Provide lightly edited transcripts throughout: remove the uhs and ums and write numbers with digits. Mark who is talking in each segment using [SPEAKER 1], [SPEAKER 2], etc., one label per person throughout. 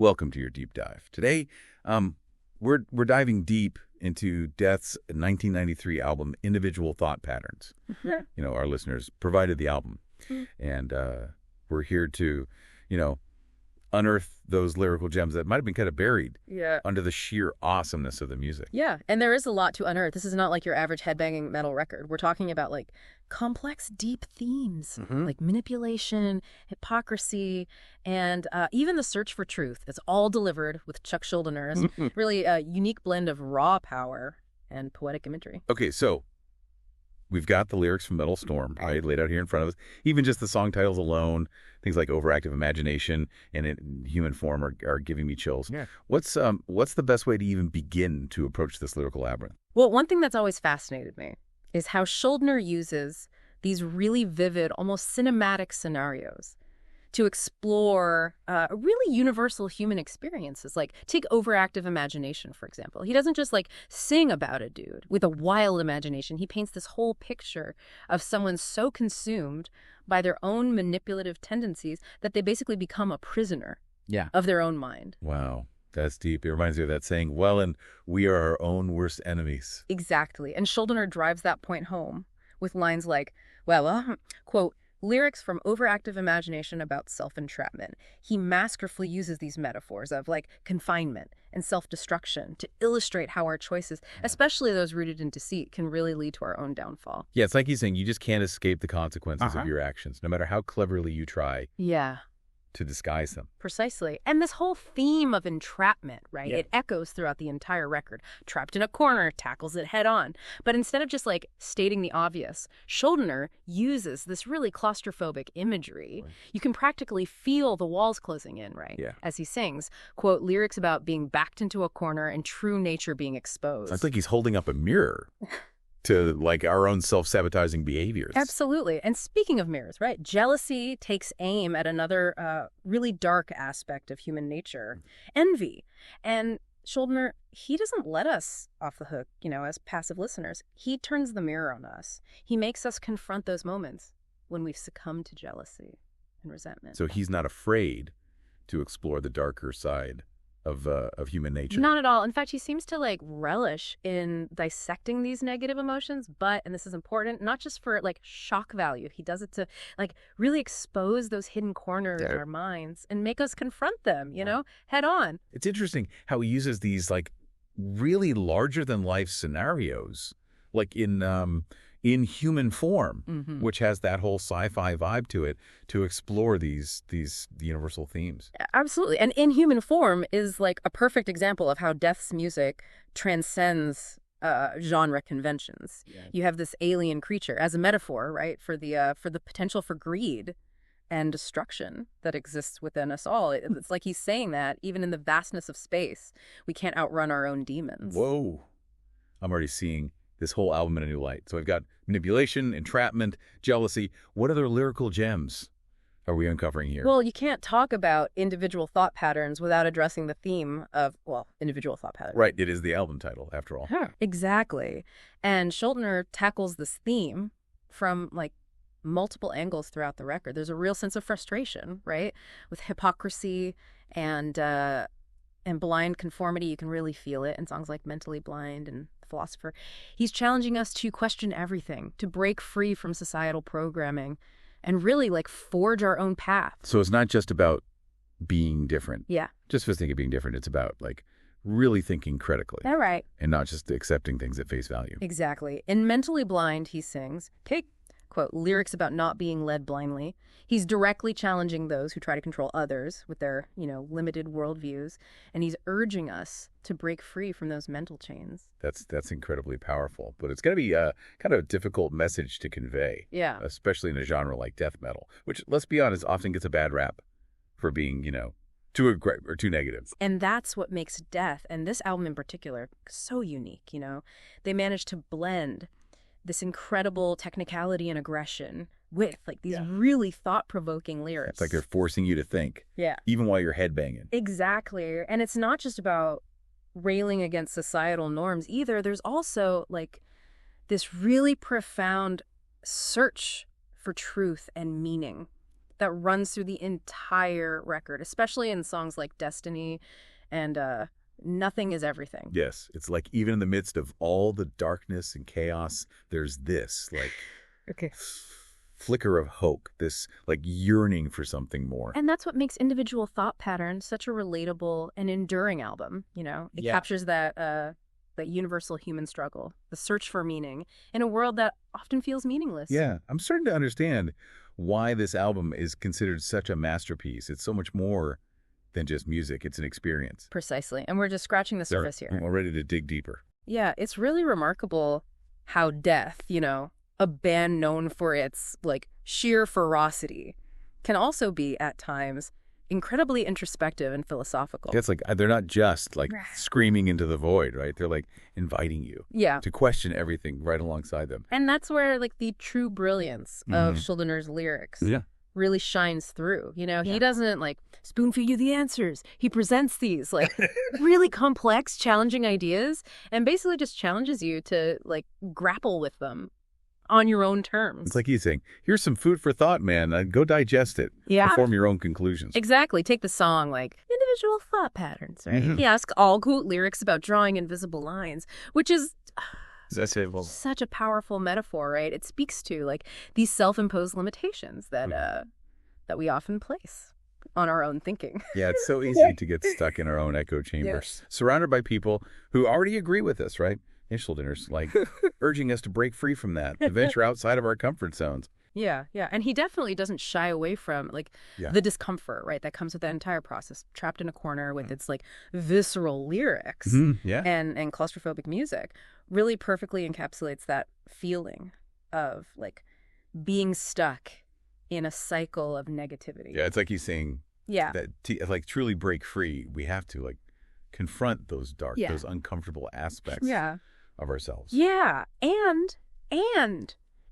[SPEAKER 1] Welcome to your deep dive. Today, we're diving deep into Death's 1993 album, Individual Thought Patterns. Our listeners provided the album, and we're here to, unearth those lyrical gems that might have been kind of buried under the sheer awesomeness of the music.
[SPEAKER 2] Yeah, and there is a lot to unearth. This is not like your average headbanging metal record. We're talking about like complex, deep themes, like manipulation, hypocrisy, and even the search for truth. It's all delivered with Chuck Schuldiner. Really a unique blend of raw power and poetic imagery.
[SPEAKER 1] Okay, so we've got the lyrics from Metal Storm, right, laid out here in front of us. Even just the song titles alone, things like Overactive Imagination and In Human Form are giving me chills. Yeah. What's the best way to even begin to approach this lyrical labyrinth?
[SPEAKER 2] Well, one thing that's always fascinated me is how Schuldiner uses these really vivid, almost cinematic scenarios to explore really universal human experiences. Like, take Overactive Imagination, for example. He doesn't just, sing about a dude with a wild imagination. He paints this whole picture of someone so consumed by their own manipulative tendencies that they basically become a prisoner of their own mind.
[SPEAKER 1] Wow. That's deep. It reminds me of that saying, well, and we are our own worst enemies.
[SPEAKER 2] Exactly. And Schuldiner drives that point home with lines like, quote, lyrics from Overactive Imagination about self-entrapment. He masterfully uses these metaphors of confinement and self-destruction to illustrate how our choices, especially those rooted in deceit, can really lead to our own downfall.
[SPEAKER 1] Yeah, it's like he's saying you just can't escape the consequences of your actions, no matter how cleverly you try to disguise them.
[SPEAKER 2] Precisely. And this whole theme of entrapment, right? It echoes throughout the entire record. Trapped in a corner, tackles it head on. But instead of just stating the obvious, Schuldiner uses this really claustrophobic imagery. You can practically feel the walls closing in, right?
[SPEAKER 1] Yeah.
[SPEAKER 2] As he sings, quote, lyrics about being backed into a corner and true nature being exposed.
[SPEAKER 1] I think he's holding up a mirror to our own self-sabotaging behaviors.
[SPEAKER 2] Absolutely. And speaking of mirrors, right? Jealousy takes aim at another really dark aspect of human nature, envy. And Schuldiner, he doesn't let us off the hook, as passive listeners. He turns the mirror on us. He makes us confront those moments when we've succumbed to jealousy and resentment.
[SPEAKER 1] So he's not afraid to explore the darker side of human nature.
[SPEAKER 2] Not at all. In fact, he seems to relish in dissecting these negative emotions, but, and this is important, not just for shock value. He does it to really expose those hidden corners in our minds and make us confront them, head on.
[SPEAKER 1] It's interesting how he uses these really larger than life scenarios, in Human Form, which has that whole sci-fi vibe to it, to explore these universal themes.
[SPEAKER 2] Absolutely. And In Human Form is a perfect example of how Death's music transcends genre conventions. Yeah. You have this alien creature as a metaphor, right, for the potential for greed and destruction that exists within us all. It's like he's saying that even in the vastness of space, we can't outrun our own demons.
[SPEAKER 1] Whoa. I'm already seeing this whole album in a new light. So I've got manipulation, entrapment, jealousy. What other lyrical gems are we uncovering here?
[SPEAKER 2] Well, you can't talk about individual thought patterns without addressing the theme of, individual thought patterns.
[SPEAKER 1] Right. It is the album title, after all.
[SPEAKER 2] Exactly. And Schuldiner tackles this theme from, multiple angles throughout the record. There's a real sense of frustration, right? With hypocrisy and blind conformity. You can really feel it in songs like Mentally Blind and Philosopher. He's challenging us to question everything, to break free from societal programming, and really forge our own path.
[SPEAKER 1] So it's not just about being different.
[SPEAKER 2] Yeah. Just
[SPEAKER 1] for the sake of being different. It's about really thinking critically.
[SPEAKER 2] All right.
[SPEAKER 1] And not just accepting things at face value.
[SPEAKER 2] Exactly. In Mentally Blind, he sings, take, quote, lyrics about not being led blindly. He's directly challenging those who try to control others with their, limited worldviews. And he's urging us to break free from those mental chains.
[SPEAKER 1] That's incredibly powerful. But it's going to be a kind of a difficult message to convey.
[SPEAKER 2] Yeah.
[SPEAKER 1] Especially in a genre like death metal, which, let's be honest, often gets a bad rap for being, too negative.
[SPEAKER 2] And that's what makes Death, and this album in particular, so unique, They managed to blend this incredible technicality and aggression with these really thought-provoking lyrics.
[SPEAKER 1] It's like they're forcing you to think.
[SPEAKER 2] Yeah.
[SPEAKER 1] Even while you're headbanging.
[SPEAKER 2] Exactly. And it's not just about railing against societal norms either. There's also this really profound search for truth and meaning that runs through the entire record, especially in songs like Destiny and Nothing is Everything.
[SPEAKER 1] Yes. It's like even in the midst of all the darkness and chaos, there's this like
[SPEAKER 2] Okay.
[SPEAKER 1] flicker of hope, this like yearning for something more.
[SPEAKER 2] And that's what makes Individual Thought Patterns such a relatable and enduring album. You know, it captures that universal human struggle, the search for meaning in a world that often feels meaningless.
[SPEAKER 1] Yeah, I'm starting to understand why this album is considered such a masterpiece. It's so much more than just music. It's an experience.
[SPEAKER 2] Precisely. And we're just scratching the surface here.
[SPEAKER 1] We're ready to dig deeper.
[SPEAKER 2] Yeah, it's really remarkable how Death, you know, a band known for its like sheer ferocity, can also be at times incredibly introspective and philosophical.
[SPEAKER 1] It's like they're not just like screaming into the void, right? They're like inviting you to question everything right alongside them.
[SPEAKER 2] And that's where like the true brilliance of Schuldner's lyrics really shines through. You know, he doesn't like spoon feed you the answers. He presents these like really complex, challenging ideas and basically just challenges you to like grapple with them on your own terms.
[SPEAKER 1] It's like he's saying, here's some food for thought, man. Go digest it.
[SPEAKER 2] Yeah.
[SPEAKER 1] Form your own conclusions.
[SPEAKER 2] Exactly. Take the song like Individual Thought Patterns, right? He asks all quote lyrics about drawing invisible lines, which is such a powerful metaphor, right? It speaks to like these self-imposed limitations that that we often place on our own thinking. Yeah,
[SPEAKER 1] it's so easy to get stuck in our own echo chamber, surrounded by people who already agree with us, right? Schuldner's like urging us to break free from that, to venture outside of our comfort zones.
[SPEAKER 2] Yeah. And he definitely doesn't shy away from like the discomfort, right, that comes with that entire process, trapped in a corner with its like visceral lyrics and claustrophobic music, really perfectly encapsulates that feeling of like being stuck in a cycle of negativity.
[SPEAKER 1] Yeah, it's like he's saying that to like truly break free, we have to like confront those dark, those uncomfortable aspects of ourselves.
[SPEAKER 2] Yeah. And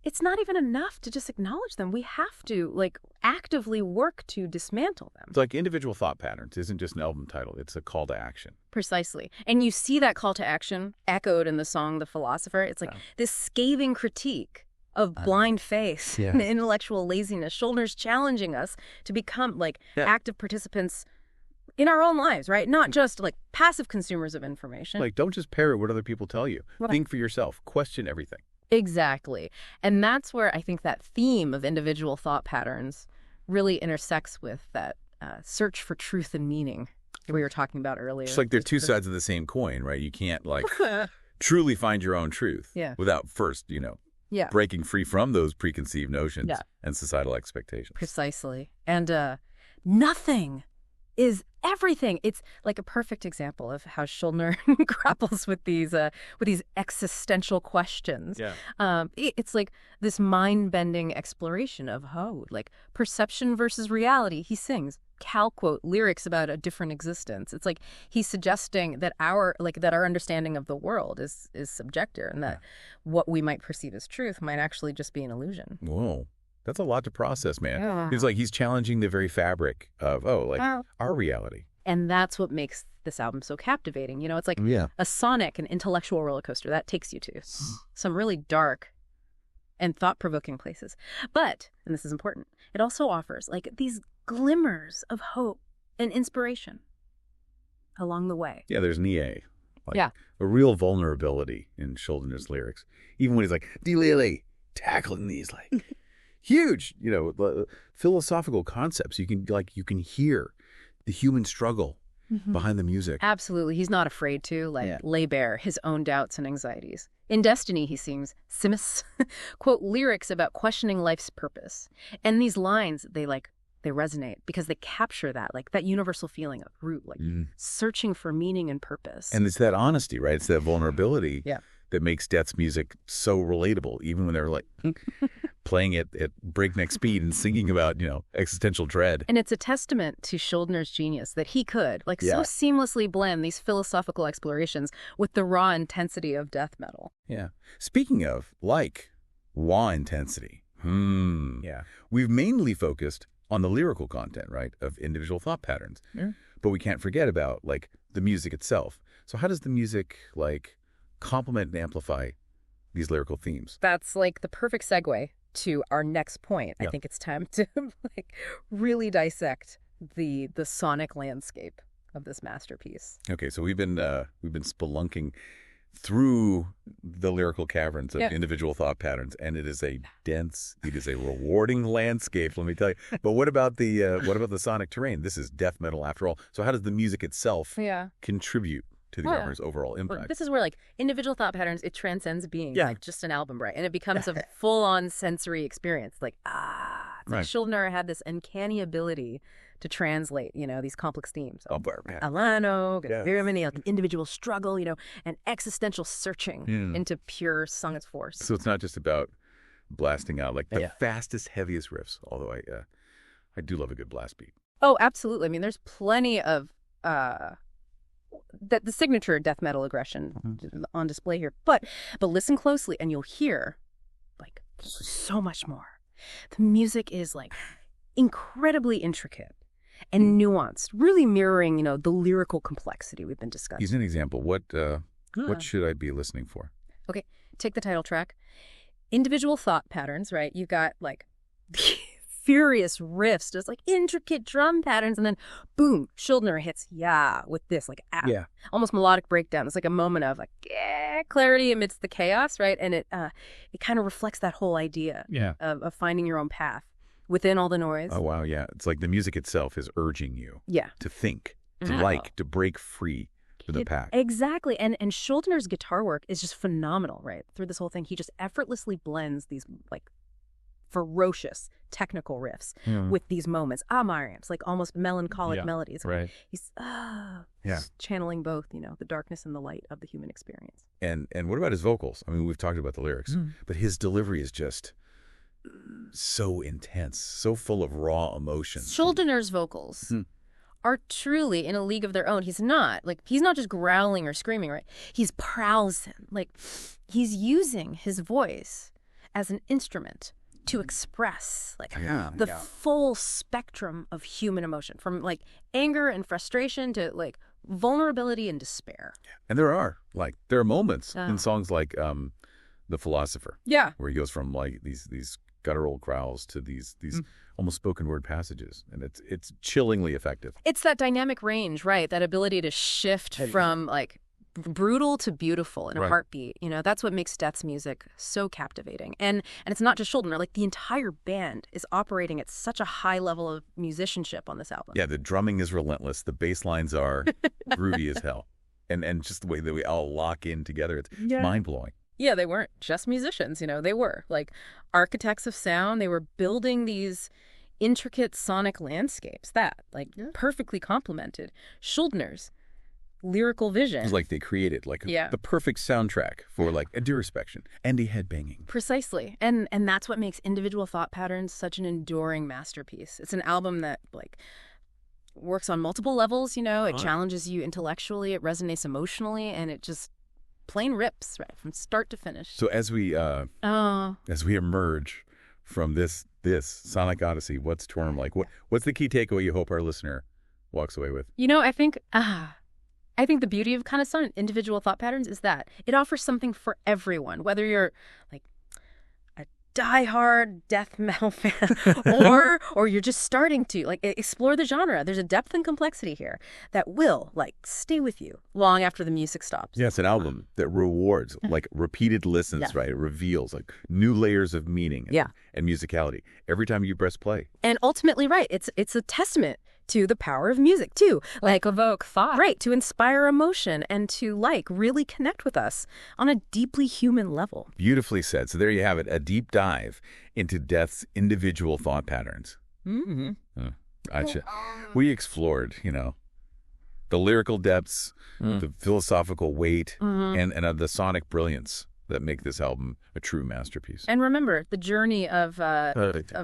[SPEAKER 2] it's not even enough to just acknowledge them. We have to like actively work to dismantle them.
[SPEAKER 1] It's like Individual Thought Patterns isn't just an album title. It's a call to action.
[SPEAKER 2] Precisely. And you see that call to action echoed in the song The Philosopher. It's like this scathing critique of blind faith and intellectual laziness. Schuldner's challenging us to become like active participants in our own lives, right? Not just like passive consumers of information.
[SPEAKER 1] Like, don't just parrot what other people tell you. Think for yourself. Question everything.
[SPEAKER 2] Exactly. And that's where I think that theme of Individual Thought Patterns really intersects with that search for truth and meaning that we were talking about earlier.
[SPEAKER 1] It's like they're two sides of the same coin, right? You can't like truly find your own truth without first, breaking free from those preconceived notions and societal expectations.
[SPEAKER 2] Precisely. And nothing is everything. It's like a perfect example of how Schuldner grapples with these existential questions. It's like this mind-bending exploration of like perception versus reality. He sings Cal quote lyrics about a different existence. It's like he's suggesting that our understanding of the world is subjective and that what we might perceive as truth might actually just be an illusion.
[SPEAKER 1] Whoa. That's a lot to process, man. It's like he's challenging the very fabric of, our reality.
[SPEAKER 2] And that's what makes this album so captivating. It's like a sonic and intellectual roller coaster that takes you to some really dark and thought-provoking places. But, and this is important, it also offers like these glimmers of hope and inspiration along the way.
[SPEAKER 1] Yeah, there's Nie. A real vulnerability in Schuldner's lyrics. Even when he's like, D-Lily, tackling these like... huge, philosophical concepts. You can hear the human struggle behind the music.
[SPEAKER 2] Absolutely. He's not afraid to lay bare his own doubts and anxieties. In Destiny, he sings Simus, quote, lyrics about questioning life's purpose. And these lines, they resonate because they capture that universal feeling of root, searching for meaning and purpose.
[SPEAKER 1] And it's that honesty, right? It's that vulnerability that makes Death's music so relatable, even when they're like playing it at breakneck speed and singing about, existential dread.
[SPEAKER 2] And it's a testament to Schuldner's genius that he could so seamlessly blend these philosophical explorations with the raw intensity of death metal.
[SPEAKER 1] Yeah. Speaking of raw intensity, we've mainly focused on the lyrical content, right, of Individual Thought Patterns. Yeah. But we can't forget about the music itself. So how does the music complement and amplify these lyrical themes?
[SPEAKER 2] That's the perfect segue to our next point, I think it's time to like really dissect the sonic landscape of this masterpiece.
[SPEAKER 1] Okay, so we've been spelunking through the lyrical caverns of individual thought patterns, and it is a rewarding landscape, let me tell you. But what about the sonic terrain? This is death metal after all. So how does the music itself contribute to the album's overall impact?
[SPEAKER 2] This is where like individual thought patterns, it transcends being like just an album, right? And it becomes a full-on sensory experience. Like it's like Schuldner had this uncanny ability to translate, these complex themes. Alano, very many like, individual struggle, and existential searching into pure sonic force.
[SPEAKER 1] So it's not just about blasting out like the fastest, heaviest riffs. Although I do love a good blast beat.
[SPEAKER 2] Oh, absolutely. I mean, there's plenty of the signature death metal aggression on display here. But listen closely, and you'll hear like so much more. The music is like incredibly intricate and nuanced, really mirroring, the lyrical complexity we've been discussing.
[SPEAKER 1] Use an example. What should I be listening for?
[SPEAKER 2] Okay, take the title track. Individual thought patterns, right? You've got like furious riffs, just like intricate drum patterns, and then boom, Schuldner hits with this like almost melodic breakdown. It's like a moment of like clarity amidst the chaos, right? And it kind of reflects that whole idea of finding your own path within all the noise.
[SPEAKER 1] Oh, wow, yeah. It's like the music itself is urging you to think, to break free from the pack.
[SPEAKER 2] Exactly. And Schuldner's guitar work is just phenomenal, right? Through this whole thing, he just effortlessly blends these like ferocious technical riffs with these moments, Mariam's, like almost melancholic melodies.
[SPEAKER 1] Right.
[SPEAKER 2] He's channeling both, the darkness and the light of the human experience.
[SPEAKER 1] And what about his vocals? I mean, we've talked about the lyrics, but his delivery is just so intense, so full of raw emotion.
[SPEAKER 2] Schuldner's vocals are truly in a league of their own. He's not just growling or screaming, right? He's prowling. Like he's using his voice as an instrument to express the full spectrum of human emotion, from like anger and frustration to like vulnerability and despair.
[SPEAKER 1] And there are moments in songs like The Philosopher, where he goes from like these guttural growls to these almost spoken word passages, and it's chillingly effective.
[SPEAKER 2] It's that dynamic range, right? That ability to shift from like brutal to beautiful in a heartbeat. That's what makes Death's music so captivating. And it's not just Schuldner. Like the entire band is operating at such a high level of musicianship on this album.
[SPEAKER 1] Yeah, the drumming is relentless. The bass lines are groovy as hell, and just the way that we all lock in together, it's mind blowing.
[SPEAKER 2] Yeah, they weren't just musicians, they were like architects of sound. They were building these intricate sonic landscapes that perfectly complemented Schuldner's lyrical vision.
[SPEAKER 1] It's like they created the perfect soundtrack for like a introspection and a headbanging.
[SPEAKER 2] Precisely. And that's what makes Individual Thought Patterns such an enduring masterpiece. It's an album that works on multiple levels, it challenges you intellectually, it resonates emotionally, and it just plain rips right from start to finish.
[SPEAKER 1] So as we emerge from this sonic odyssey, what's Torm like? What's the key takeaway you hope our listener walks away with?
[SPEAKER 2] I think the beauty of kind of some Individual Thought Patterns is that it offers something for everyone, whether you're like a diehard death metal fan or you're just starting to like explore the genre. There's a depth and complexity here that will stay with you long after the music stops.
[SPEAKER 1] Yeah, it's an album that rewards like repeated listens, right? It reveals like new layers of meaning and musicality every time you press play.
[SPEAKER 2] And ultimately, right, it's a testament to the power of music, too. Like evoke thought. Right, to inspire emotion and to really connect with us on a deeply human level.
[SPEAKER 1] Beautifully said. So there you have it, a deep dive into Death's individual thought patterns. We explored, the lyrical depths, the philosophical weight, and the sonic brilliance that make this album a true masterpiece.
[SPEAKER 2] And remember, the journey of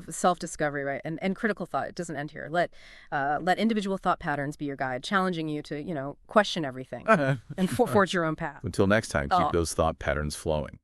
[SPEAKER 2] self-discovery, right, and critical thought, it doesn't end here. Let Individual Thought Patterns be your guide, challenging you to, question everything and forge your own path.
[SPEAKER 1] Until next time, keep those thought patterns flowing.